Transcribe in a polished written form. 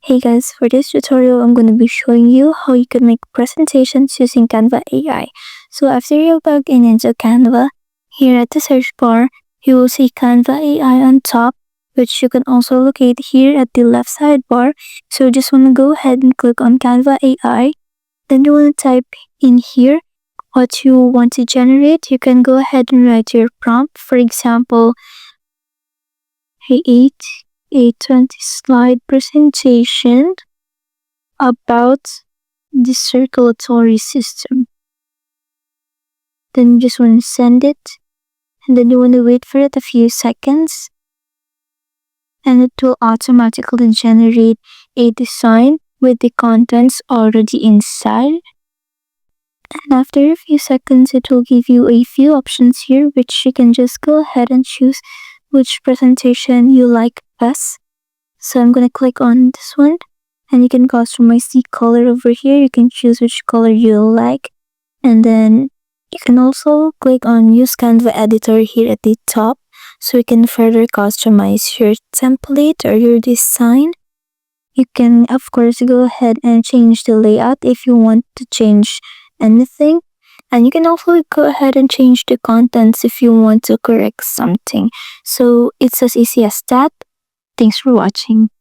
Hey guys, for this tutorial, I'm going to be showing you how you can make presentations using Canva AI. So after you log into Canva, here at the search bar, you will see Canva AI on top, which you can also locate here at the left sidebar. So you just want to go ahead and click on Canva AI. Then you want to type in here what you want to generate. You can go ahead and write your prompt. For example, create a 20-slide presentation about the circulatory system. Then you just want to send it, and then you want to wait for it a few seconds, and it will automatically generate a design with the contents already inside. And after a few seconds, it will give you a few options here, which you can just go ahead and choose which presentation you like best. So I'm going to click on this one, and you can customize the color over here. You can choose which color you like, and then you can also click on Use Canva editor here at the top, so you can further customize your template or your design. You can of course go ahead and change the layout if you want to change anything, and you can also go ahead and change the contents if you want to correct something. So it's as easy as that. Thanks for watching.